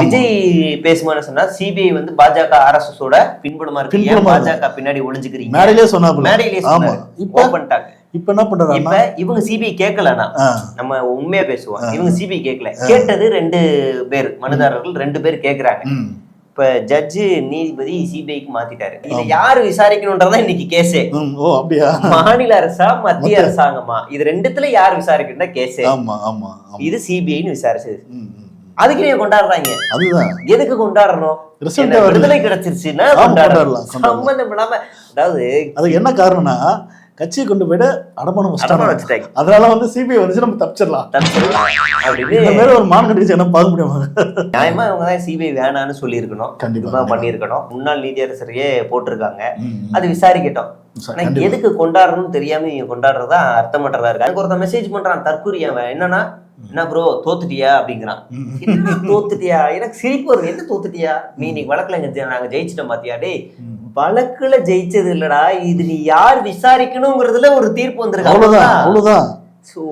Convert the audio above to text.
விஜய் பேசுமான்னு சொன்னா சிபிஐ வந்து பாஜக ஆர்எஸ்எஸோட பின்புலமா இருக்கு, பாஜக பின்னாடி ஒளிஞ்சுக்கிறீங்க மேடையிலே சொன்னாங்க. மேடையிலே சொன்னாங்க. இப்ப என்ன பண்றாங்க? இப்ப இவங்க சிபிஐ கேட்கலனா, நம்ம உண்மையா பேசுவோம், இவங்க சிபிஐ கேட்கல. கேட்டது 2 பேர் மனுதாரர்கள் 2 பேர் கேக்குறாங்க. இப்ப ஜட்ஜு நீதிபதி சிபிஐக்கு மாத்திட்டாரு. இதை யாரு விசாரிக்கணும்ன்றதான் இன்னைக்கு கேஸே. ஓ அப்படியா? மாநில அரசா மத்திய அரசாங்கமா, இது 2த்துல யாரு விசாரிக்கணும் கேஸே. இது சிபிஐன்னு விசாரிச்சது. அதுக்கு நீங்க கொண்டாடுறாங்க. அதுதான் எதுக்கு கொண்டாடணும்? விடுதலை கிடைச்சிருச்சுன்னா கொண்டாடலாம். சம்பந்தம் இல்லாம, அதாவது அது என்ன காரணம்னா கட்சியை கொண்டு போயிட்டு அடமானம் வச்சுட்டாங்க. அதனால வந்து சிபிஐ வந்து நம்ம தப்பிச்சிடலாம் அப்படின்னு ஒரு மாநில என்ன பார்க்க முடியுமா? நியாயமா இவங்க தான் சிபிஐ வேணான்னு சொல்லி இருக்கணும், கண்டிப்பா பண்ணிருக்கணும். முன்னாள் நீதியரசரையே போட்டிருக்காங்க, அது விசாரிக்கட்டும். எதுக்கு கொண்டாடணும்னு தெரியாம நீங்க கொண்டாடுறதா அர்த்தமற்றதா இருக்கு. அதுக்கு ஒருத்தன் மெசேஜ் பண்றான் தற்கூரியாம, என்னன்னா என்ன ப்ரோ தோத்துட்டியா அப்படிங்கிறான். என்ன தோத்துட்டியா? எனக்கு சிரிப்பு வருது. என்ன தோத்துட்டியா? நீ இன்னைக்கு வழக்குல நாங்க ஜெயிச்சிட்டோம் பாத்தியா? டே, வழக்குல ஜெயிச்சது இல்லடா, இது நீ யார் விசாரிக்கணுங்கிறதுல ஒரு தீர்ப்பு வந்திருக்கு. அவ்வளவுதான். சோ